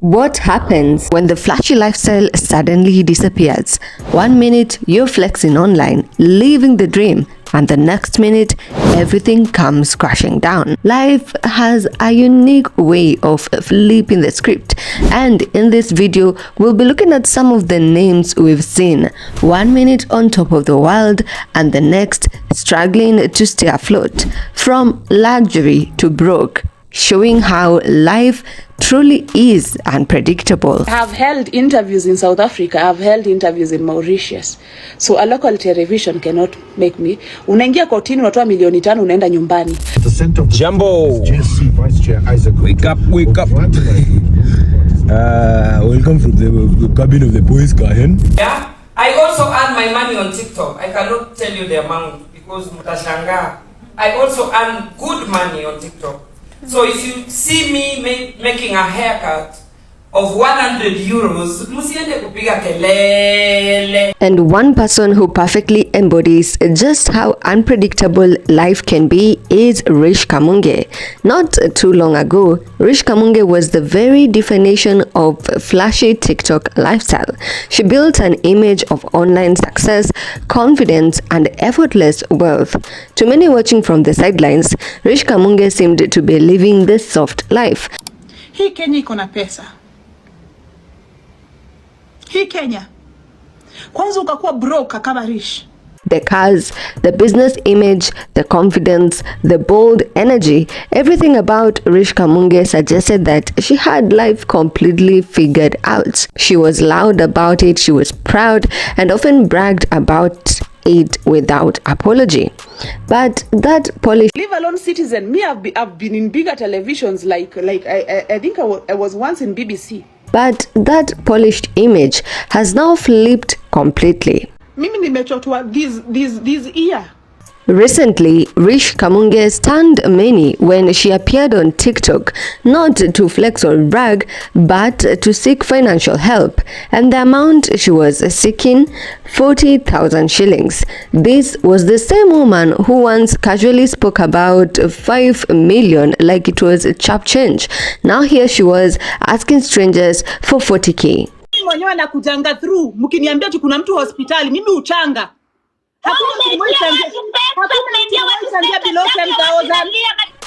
What happens when the flashy lifestyle suddenly disappears? 1 minute you're flexing online, living the dream, and the next minute everything comes crashing down. Life has a unique way of flipping the script, and in this video we'll be looking at some of the names we've seen. 1 minute on top of the world and the next struggling to stay afloat, from luxury to broke, showing how life truly is unpredictable. I have held interviews in South Africa, I have held interviews in Mauritius. So a local television cannot make me. Unaingia kotini unatoa milioni 5 unaenda nyumbani. Jambo. Wake up. Welcome from the cabin of the police car. Yeah, I also earn my money on TikTok. I cannot tell you the amount because mutashanga. I also earn good money on TikTok. So if you see me making a haircut of 100 euros, musiende kupiga kelele. And one person who perfectly embodies just how unpredictable life can be is Rish Kamunge. Not too long ago, Rish Kamunge was the very definition of flashy TikTok lifestyle. She built an image of online success, confidence, and effortless wealth. To many watching from the sidelines, Rish Kamunge seemed to be living this soft life. Hii Kenya iko na pesa. Hii Kenya. Kwanza ukakuwa broke kama Rish. The cars, the business image, the confidence, the bold energy, everything about Rish Kamunge suggested that she had life completely figured out. She was loud about it, she was proud, and often bragged about it without apology. But that polished, Leave alone Citizen. Me, I've been in bigger televisions like I think I was once in BBC. but that polished image has now flipped completely. Mimi nimechotwa this year. Recently, Rish Kamunge stunned many when she appeared on TikTok, not to flex or brag, but to seek financial help. And the amount she was seeking, 40,000 shillings. This was the same woman who once casually spoke about 5 million like it was chap change. Now here she was asking strangers for 40k. Mwenyewe nakujanga through, mkiniambia tu kuna mtu hospitali, mimi uchanga.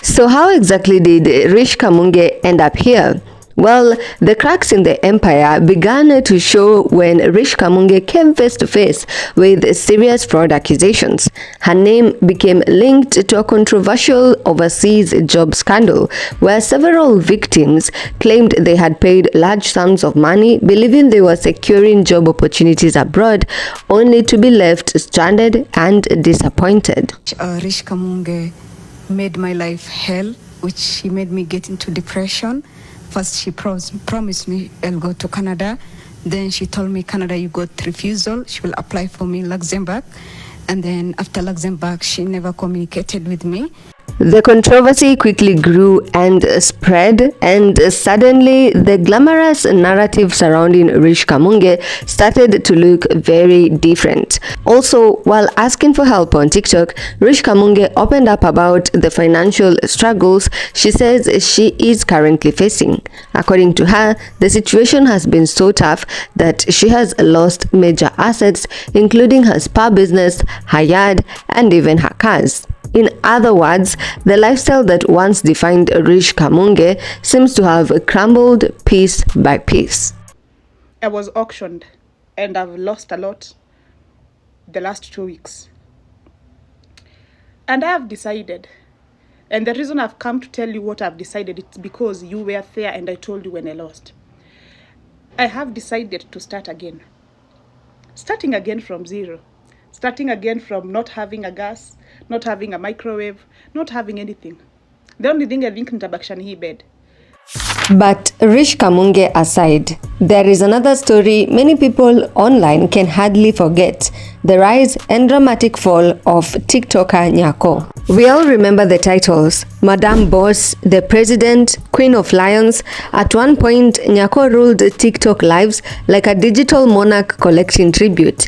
So how exactly did Rish Kamunge end up here? Well, the cracks in the empire began to show when Rish Kamunge came face to face with serious fraud accusations. Her name became linked to a controversial overseas job scandal where several victims claimed they had paid large sums of money believing they were securing job opportunities abroad, only to be left stranded and disappointed. Rish Kamunge made my life hell, which he made me get into depression. First, she promised me I'll go to Canada. Then she told me, Canada, you got refusal. She will apply for me in Luxembourg. And then after Luxembourg, she never communicated with me. The controversy quickly grew and spread, and suddenly the glamorous narrative surrounding Rish Kamunge started to look very different. Also, while asking for help on TikTok, Rish Kamunge opened up about the financial struggles she says she is currently facing. According to her, the situation has been so tough that she has lost major assets, including her spa business, her yard, and even her cars. In other words, the lifestyle that once defined Rish Kamunge seems to have crumbled piece by piece. I was auctioned and I've lost a lot the last 2 weeks. And I have decided, and the reason I've come to tell you what I've decided, it's because you were there and I told you when I lost. I have decided to start again. Starting again from zero. Starting again from not having a gas, not having a microwave, not having anything. The only thing I think nitabakisha ni hii bed. But Rish Kamunge aside, there is another story many people online can hardly forget: the rise and dramatic fall of TikToker Nyako. We all remember the titles: Madam Boss, the President, Queen of Lions. At one point, Nyako ruled TikTok lives like a digital monarch collecting tribute.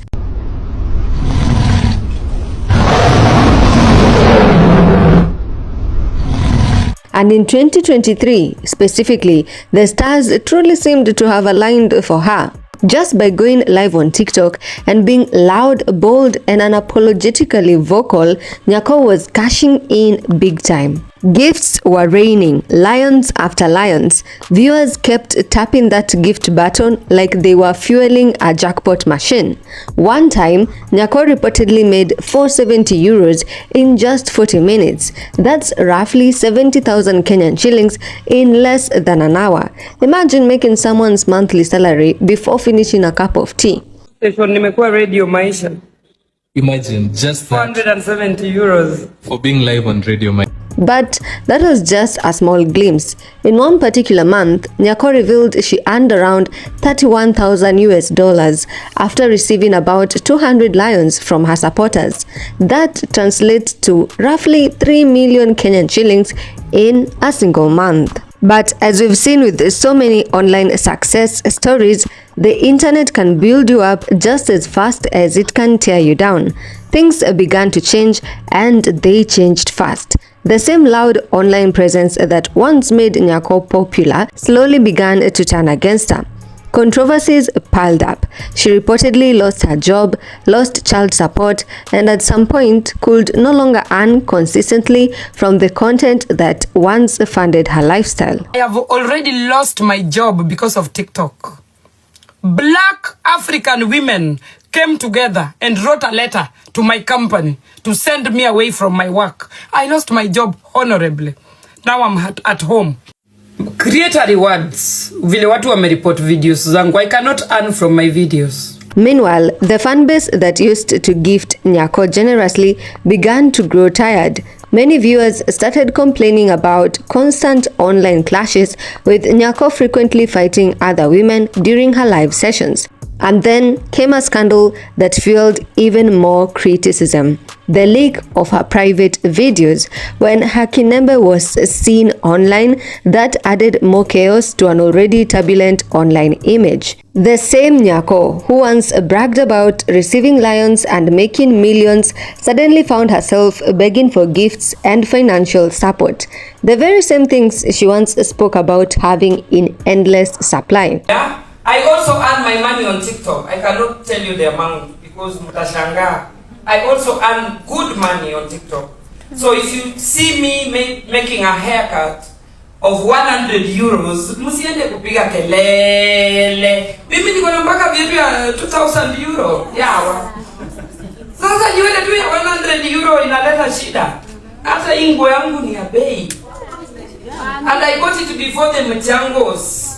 And in 2023, specifically, the stars truly seemed to have aligned for her. Just by going live on TikTok and being loud, bold, and unapologetically vocal, Nyako was cashing in big time. Gifts were raining, lions after lions. Viewers kept tapping that gift button like they were fueling a jackpot machine. One time, Nyako reportedly made 470 euros in just 40 minutes. That's roughly 70,000 Kenyan shillings in less than an hour. Imagine making someone's monthly salary before finishing a cup of tea. Nimekuwa Radio Maisha. Imagine just that. 470 euros for being live on Radio Maisha. But that was just a small glimpse. In one particular month, Nyako revealed she earned around $31,000 after receiving about 200 lions from her supporters. That translates to roughly 3 million Kenyan shillings in a single month. But as we've seen with so many online success stories, the internet can build you up just as fast as it can tear you down. Things began to change, and they changed fast. The same loud online presence that once made Nyako popular slowly began to turn against her. Controversies piled up. She reportedly lost her job, lost child support, and at some point could no longer earn consistently from the content that once funded her lifestyle. I have already lost my job because of TikTok. Black African women came together and wrote a letter to my company to send me away from my work. I lost my job honorably. Now I'm at home. Creator rewards. Vile watu wamereport videos zangu. I cannot earn from my videos. Meanwhile, the fanbase that used to gift Nyako generously began to grow tired. Many viewers started complaining about constant online clashes, with Nyako frequently fighting other women during her live sessions. And then came a scandal that fueled even more criticism. The leak of her private videos when her kinembe was seen online that added more chaos to an already turbulent online image. The same Nyako who once bragged about receiving lions and making millions suddenly found herself begging for gifts and financial support. The very same things she once spoke about having in endless supply. Yeah? I also earn my money on TikTok. I cannot tell you the amount because mutashanga. I also earn good money on TikTok. So if you see me making a haircut of 100 euros, musiende kupiga kelele. Mimi niko na mpaka vitu ya 2000 euro. Yawa. Sasa niwele tu ya 100 euro inaleta shida. Hata ingo yangu ni ya bei. And I got it before the mchangos.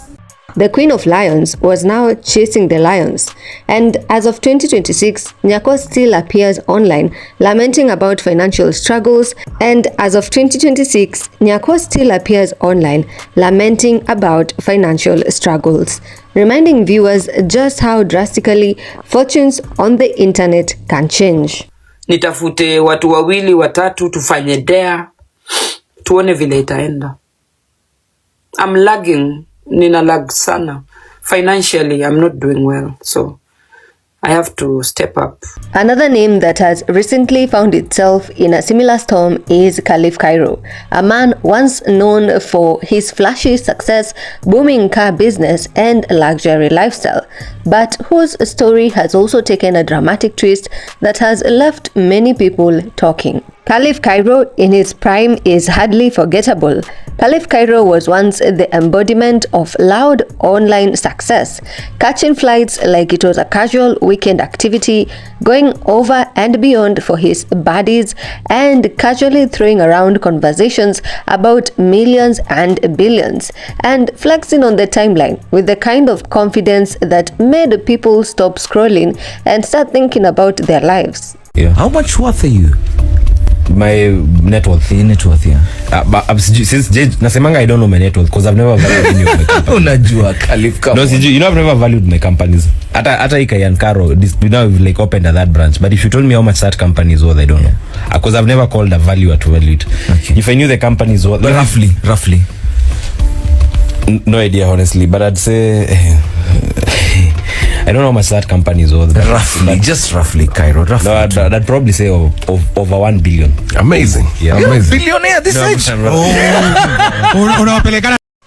The Queen of Lions was now chasing the lions, and as of 2026, Nyako still appears online lamenting about financial struggles, and as of 2026, Nyako still appears online lamenting about financial struggles, reminding viewers just how drastically fortunes on the internet can change. Nitafute watu wawili watatu tufanye dare tuone vile itaenda. I'm lagging. Nina lag sana. Financially, I'm not doing well, so I have to step up. Another name that has recently found itself in a similar storm is Khalif Kairo, a man once known for his flashy success, booming car business, and luxury lifestyle, but whose story has also taken a dramatic twist that has left many people talking. Khalif Kairo in his prime is hardly forgettable. Khalif Kairo was once the embodiment of loud online success, catching flights like it was a casual weekend activity, going over and beyond for his buddies, and casually throwing around conversations about millions and billions, and flexing on the timeline with the kind of confidence that made people stop scrolling and start thinking about their lives. Yeah. How much worth are you? My net worth. Your net worth, yeah. Since nasemanga I don't know my net worth because I've never valued any of my companies. Unajua Khalif Kairo. No, you know I've never valued my companies. Hata Ika Karo, we now we've like opened that branch. But if you told me how much that company is worth, I don't know. Because I've never called a value to value it. Okay. If I knew the company is worth, but roughly. No idea honestly, but I'd say I don't know how much that company is worth. Roughly, just roughly, Cairo. Roughly. No, I'd probably say of over 1 billion. Amazing. Yeah, You're amazing. a billionaire this age.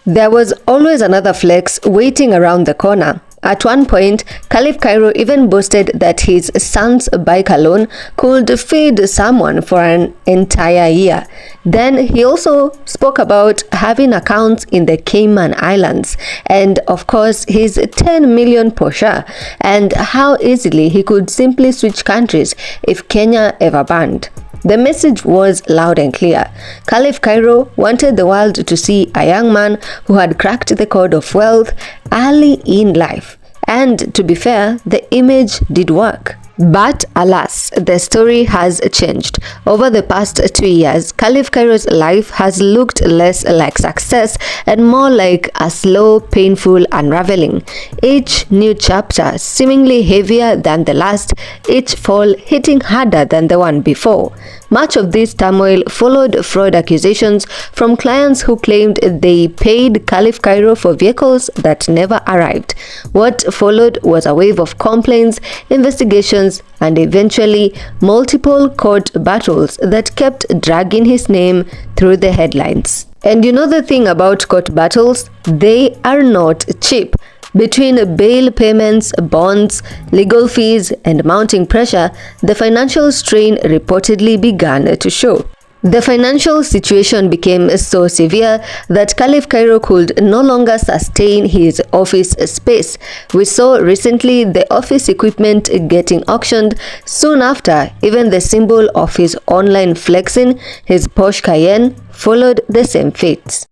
There was always another flex waiting around the corner. At one point, Khalif Kairo even boasted that his son's bike alone could feed someone for an entire year. Then he also spoke about having accounts in the Cayman Islands and, of course, his 10 million Porsche and how easily he could simply switch countries if Kenya ever banned. The message was loud and clear. Khalif Kairo wanted the world to see a young man who had cracked the code of wealth early in life. And to be fair, the image did work. But alas, the story has changed. Over the past 2 years, Khalif Kairo's life has looked less like success and more like a slow, painful unraveling. Each new chapter seemingly heavier than the last, each fall hitting harder than the one before. Much of this turmoil followed fraud accusations from clients who claimed they paid Khalif Kairo for vehicles that never arrived. What followed was a wave of complaints, investigations, and eventually multiple court battles that kept dragging his name through the headlines. And you know the thing about court battles? They are not cheap. Between bail payments, bonds, legal fees, and mounting pressure, the financial strain reportedly began to show. The financial situation became so severe that Khalif Kairo could no longer sustain his office space. We saw recently the office equipment getting auctioned. Soon after, even the symbol of his online flexing, his Porsche Cayenne, followed the same fate.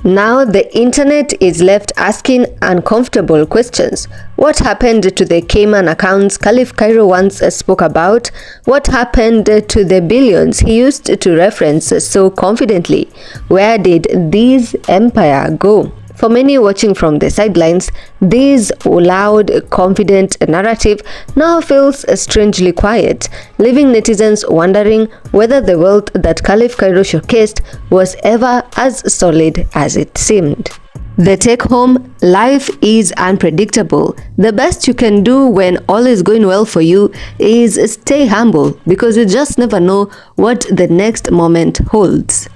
Now the internet is left asking uncomfortable questions. What happened to the Cayman accounts Khalif Kairo once spoke about? What happened to the billions he used to reference so confidently? Where did this empire go? For many watching from the sidelines, this loud, confident narrative now feels strangely quiet, leaving netizens wondering whether the wealth that Khalif Kairo showcased was ever as solid as it seemed. The take home: life is unpredictable. The best you can do when all is going well for you is stay humble, because you just never know what the next moment holds.